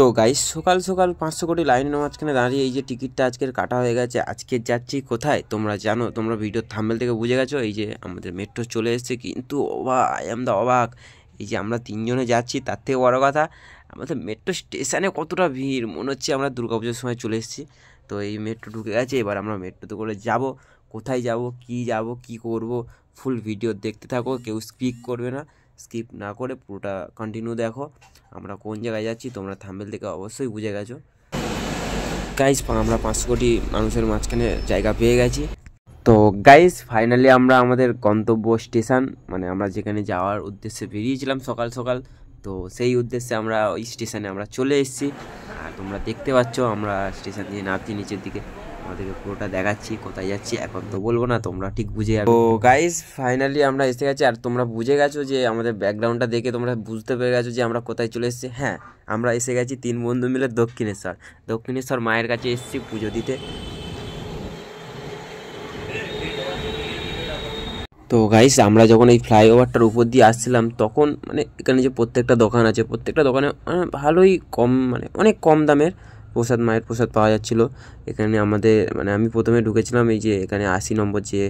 তো গাইস সকাল সকাল 500 কোটি লাইনের মাঝখানে দাঁড়িয়ে এই যে টিকিটটা আজকের কাটা হয়ে গেছে। আজকে যাচ্ছি কোথায় তোমরা জানো, তোমরা ভিডিওর থাম্বনেল থেকে বুঝে গেছো। এই যে আমাদের মেট্রো চলে এসেছে, কিন্তু আই এম দা অবাক। এই যে আমরা তিনজনে যাচ্ছি, তার থেকে বড় কথা আমাদের মেট্রো স্টেশনে কতটা ভিড়, মনে হচ্ছে আমরা দুর্গাপুজোর সময় চলে এসেছি। তো এই মেট্রো ঢুকে গেছে, এবার আমরা মেট্রোতে করে যাব। কোথায় যাব কি করব, ফুল ভিডিও দেখতে থাকো, কেউ স্কিপ না করে পুরোটা কন্টিনিউ দেখো। আমরা কোন জায়গায় যাচ্ছি তোমরা থাম্বনেল থেকে অবশ্যই বুঝে গেছো। গাইস আমরা 500 কোটি মানুষের মাঝখানে জায়গা পেয়ে গেছি। তো গাইস ফাইনালি আমরা আমাদের গন্তব্য স্টেশন, মানে আমরা যেখানে যাওয়ার উদ্দেশ্যে বেরিয়েছিলাম সকাল সকাল, তো সেই উদ্দেশ্যে আমরা ওই স্টেশনে আমরা চলে এসেছি। আর তোমরা দেখতে পাচ্ছ আমরা স্টেশন দিয়ে নামছি নিচের দিকে, আমাদেরকে পুরোটা দেখাচ্ছি। কোথায় যাচ্ছি এখন তো বলবো না, তোমরা ঠিক বুঝে যাবে। তো গাইস ফাইনালি আমরা এসে গেছি, আর তোমরা বুঝে গেছো যে আমাদের ব্যাকগ্রাউন্ডটা দেখে তোমরা বুঝতে পেরে গেছো যে আমরা কোথায় চলে এসেছি। হ্যাঁ, আমরা এসে গেছি 3 বন্ধু মিলে দক্ষিণেশ্বর মায়ের কাছে এসেছি পুজো দিতে। তো গাইস আমরা যখন এই ফ্লাইওভারটার উপর দিয়ে আসছিলাম, তখন মানে এখানে যে প্রত্যেকটা দোকান আছে, প্রত্যেকটা দোকানে ভালোই কম, মানে অনেক কম দামের মায়ের প্রসাদ পাওয়া যাচ্ছিলো। এখানে আমাদের মানে আমি প্রথমে ঢুকেছিলাম, এই যে এখানে 80 নম্বর যে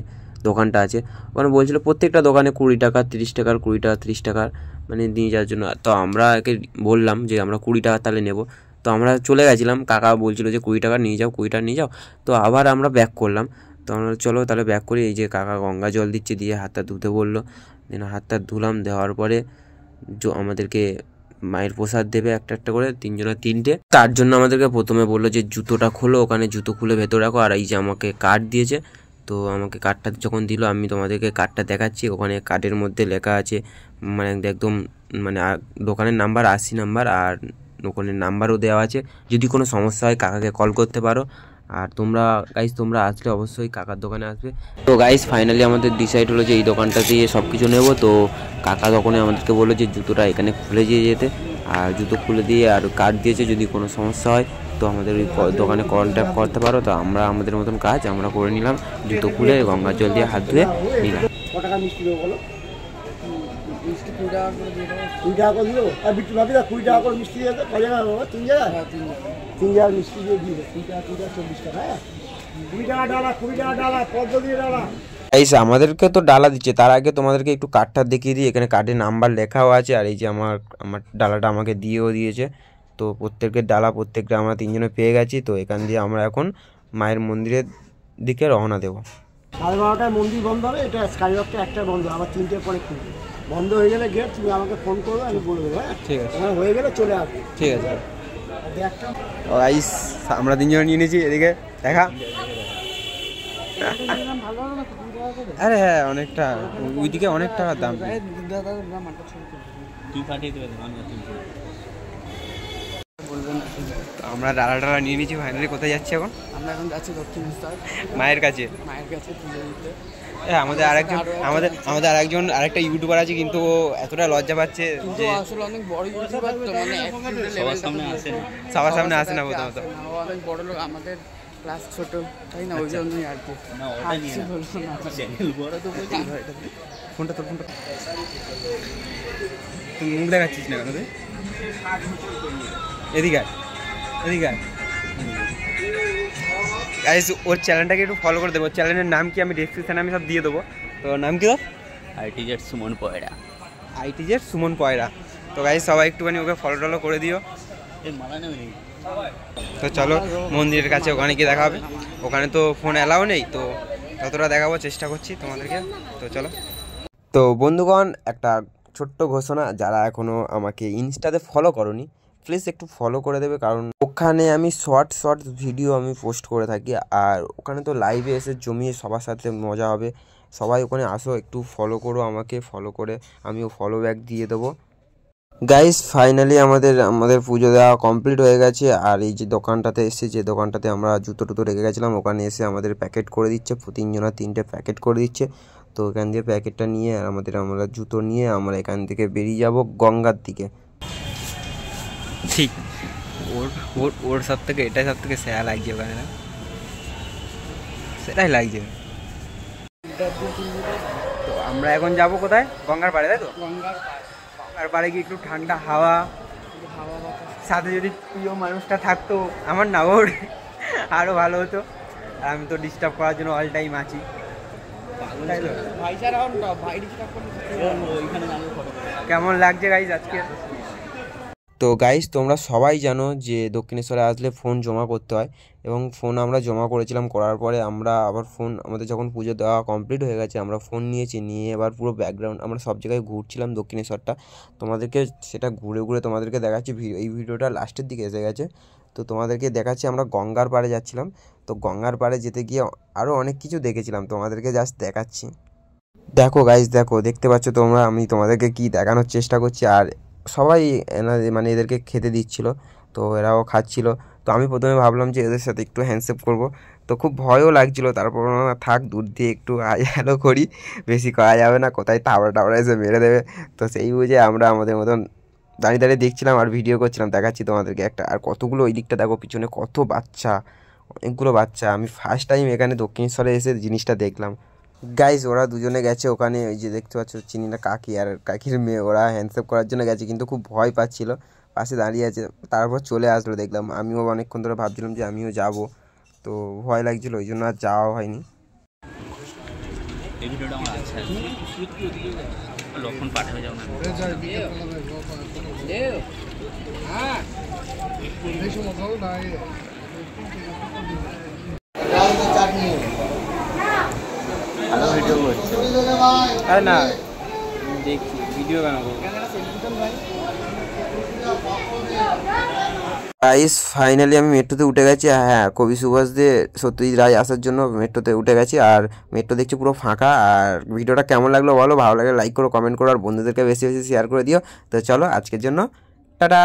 দোকানটা আছে, ওখানে বলছিল প্রত্যেকটা দোকানে 20 টাকা 30 টাকার 20 টাকা 30 টাকার মানে নিয়ে যাওয়ার জন্য। তো আমরা একে বললাম যে আমরা 20 টাকা তাহলে নেব। তো আমরা চলে গেছিলাম, কাকা বলছিল যে 20 টাকা নিয়ে যাও, 20 টাকা নিয়ে যাও। তো আবার আমরা ব্যাক করলাম। তো আমরা চলো তাহলে ব্যাক করি। এই যে কাকা গঙ্গা জল দিচ্ছে, দিয়ে হাতটা ধুতে বললো। দেন হাতটা ধুলাম, দেওয়ার পরে আমাদেরকে মায়ের প্রসাদ দেবে একটা একটা করে, 3 জনের 3টে। তার জন্য আমাদেরকে প্রথমে বললো যে জুতোটা খোলো, ওখানে জুতো খুলে ভেতরে রাখো। আর এই যে আমাকে কার্ড দিয়েছে, তো আমাকে কার্ডটা যখন দিল আমি তোমাদেরকে কার্ডটা দেখাচ্ছি। ওখানে কার্ডের মধ্যে লেখা আছে মানে একদম মানে দোকানের নাম্বার 80 নাম্বার, আর ওখানে নাম্বারও দেওয়া আছে। যদি কোনো সমস্যা হয় কাকাকে কল করতে পারো। আর তোমরা আসলে অবশ্যই কাকার দোকানে আসবে। তো গাইস ফাইনালি আমাদের ডিসাইড হলো যে এই দোকানটা দিয়ে সব কিছু নেবো। তো কাকা তখনই আমাদেরকে বললো যে জুতোটা এখানে খুলে দিয়ে যেতে, আর জুতো খুলে দিয়ে আর কার্ড দিয়েছে, যদি কোনো সমস্যা হয় তো আমাদের ওই দোকানে কন্ট্যাক্ট করতে পারো। তো আমরা আমাদের মতন কাজ আমরা করে নিলাম, জুতো খুলে গঙ্গার জল দিয়ে হাত ধুয়ে নিলাম। আমাদেরকে তো ডালা দিচ্ছে, তার আগে তোমাদেরকে একটু কার্ডটা দেখিয়ে দিই। এখানে কার্ডের নাম্বার লেখাও আছে, আর এই যে আমার ডালাটা আমাকে দিয়েও দিয়েছে। তো প্রত্যেকের ডালা প্রত্যেকটা আমরা 3 জনে পেয়ে গেছি। তো এখান দিয়ে আমরা এখন মায়ের মন্দিরের দিকে রওনা দেবো। 12:30টায় মন্দির বন্ধ হবে, এটা স্কাইওয়াকটা একটা বন্ধ, আবার 3টের পরে খুলবে। বন্ধ হয়ে গেলে গেট তুমি আমাকে ফোন করবে, আমি বলে দেবো। হ্যাঁ ঠিক আছে, তোমার হয়ে গেলে চলে আসবে। ঠিক আছে। আমরা 3 জন নিয়ে নিয়েছি, এদিকে দেখা। আরে হ্যাঁ, অনেকটা ওইদিকে অনেক টাকার দাম। আমরা ডালা নিয়ে নিয়েছি। ফাইনালি কোথায় যাচ্ছি এখন? আমরা এখন যাচ্ছি দক্ষিণেশ্বর মায়ের কাছে পুজো দিতে। আমাদের আরেকটা ইউটিউবার আছে, কিন্তু ও এতটা লজ্জা পাচ্ছে যে আসলে অনেক বড় ইউটিউবার, তো মানে সবার সামনে আসে না প্রথমত। অনেক বড় লোক, আমাদের ক্লাস ছোট, তাই না? ওই জন্যই আর কি। ফোনটা তুই মুখ দেখাচ্ছিস না কেন? তুই এদিকে গাইস ওর চ্যানেলটাকে একটু ফলো করে দেবো। চ্যানেলের নাম কি আমি ডেসক্রিপশনে আমি সব দিয়ে দেবো। তো নাম কি? আইটিজেড সুমন পয়রা। তো গাইস সবাই একটুখানি ওকে ফলো করে দিও। তো চলো মন্দিরের কাছে, ওখানে গিয়ে দেখা হবে। ওখানে তো ফোন অ্যালাউ নেই, তো ততটা দেখাবো চেষ্টা করছি তোমাদেরকে। তো চলো। তো বন্ধুগণ, একটা ছোট্ট ঘোষণা, যারা এখনও আমাকে ইনস্টাতে ফলো করোনি প্লিজ একটু ফলো করে দেবে, কারণ ওখানে আমি শর্ট ভিডিও আমি পোস্ট করে থাকি। আর ওখানে তো লাইভে এসে জমিয়ে সবার সাথে মজা হবে। সবাই ওখানে আসো, একটু ফলো করো আমাকে, ফলো করে আমিও ফলো ব্যাক দিয়ে দেবো। গাইস ফাইনালি আমাদের পুজো দেওয়া কমপ্লিট হয়ে গেছে। আর এই যে দোকানটাতে এসে, যে দোকানটাতে আমরা জুতো রেখে গেছিলাম, ওখানে এসে আমাদের প্যাকেট করে দিচ্ছে। 3 জনের 3টে প্যাকেট করে দিচ্ছে। তো এখান দিয়ে প্যাকেটটা নিয়ে আর আমরা জুতো নিয়ে আমরা এখান থেকে বেরিয়ে যাব গঙ্গার দিকে। ঠিক ওর সব থেকে সেরা লাগছে ওখানে, না সেটাই লাগছে। তো আমরা এখন যাব কোথায়? গঙ্গার পাড়ে, তাই তো? গঙ্গার পাড়ে গিয়ে একটু ঠান্ডা হাওয়া সাথে যদি প্রিয় মানুষটা থাকতো আমার না ওর আরও ভালো হতো। আর আমি তো ডিস্টার্ব করার জন্য অল টাইম আছি। কেমন লাগছে গাইজ আজকে? তো গাইস তোমরা সবাই জানো যে দক্ষিণেশ্বরে আসলে ফোন জমা করতে হয়, এবং ফোন আমরা জমা করেছিলাম। করার পরে আমরা আবার ফোন, আমাদের যখন পুজো দেওয়া কমপ্লিট হয়ে গেছে, আমরা ফোন নিয়ে এবার পুরো ব্যাকগ্রাউন্ড আমরা সব জায়গায় ঘুরছিলাম দক্ষিণেশ্বরটা। তোমাদেরকে সেটা ঘুরে ঘুরে তোমাদেরকে দেখাচ্ছি। এই ভিডিওটা লাস্টের দিকে এসে গেছে, তো তোমাদেরকে দেখাচ্ছি। আমরা গঙ্গার পাড়ে যাচ্ছিলাম, তো গঙ্গার পাড়ে যেতে গিয়ে আরও অনেক কিছু দেখেছিলাম, তোমাদেরকে জাস্ট দেখাচ্ছি। দেখো গাইস, দেখো, দেখতে পাচ্ছ তোমরা আমি তোমাদেরকে কি দেখানোর চেষ্টা করছি। আর সবাই মানে এদেরকে খেতে দিচ্ছিল, তো এরাও খাচ্ছিল। তো আমি প্রথমে ভাবলাম যে এদের সাথে একটু হ্যান্ডশেক করব, তো খুব ভয়ও লাগছিল। তারপর থাক, দূর দিয়ে একটু হাই হ্যালো করি, বেশি করা যাবে না, কোথায় টাবড়া এসে মেরে দেবে। তো সেই বুঝে আমরা আমাদের মতন দাঁড়িয়ে দাঁড়িয়ে দেখছিলাম আর ভিডিও করছিলাম। দেখাচ্ছি তোমাদেরকে একটা। আর কতগুলো ওই দিকটা দেখো, পিছনে কত বাচ্চা, অনেকগুলো বাচ্চা। আমি ফার্স্ট টাইম এখানে দক্ষিণেশ্বরে এসে জিনিসটা দেখলাম। গাইজ ওরা দুজনে গেছে ওখানে, ওই যে দেখতে পাচ্ছ চিনি না কাকি আর কাকির মেয়ে, ওরা হ্যান্ডশেক করার জন্য গেছে, কিন্তু খুব ভয় পাচ্ছিল, পাশে দাঁড়িয়ে আছে। তারপর চলে আসলো, দেখলাম। আমিও অনেকক্ষণ ধরে ভাবছিলাম যে আমিও যাব, তো ভয় লাগছিল, ওই জন্য আর যাওয়া হয়নি। ভালো ভিডিও করছে। আরে না, দেখছি ভিডিও কেন করবো। গাইস ফাইনালি আমি মেট্রোতে উঠে গেছি। হ্যাঁ, কবি সুভাষ দে সত্যজিৎ রায় আসার জন্য মেট্রোতে উঠে গেছি। আর মেট্রো দেখছি পুরো ফাঁকা। আর ভিডিওটা কেমন লাগলো বলো, ভালো লাগলে লাইক করো, কমেন্ট করো, আর বন্ধুদেরকে বেশি বেশি শেয়ার করে দিও। তো চলো আজকের জন্য টাটা।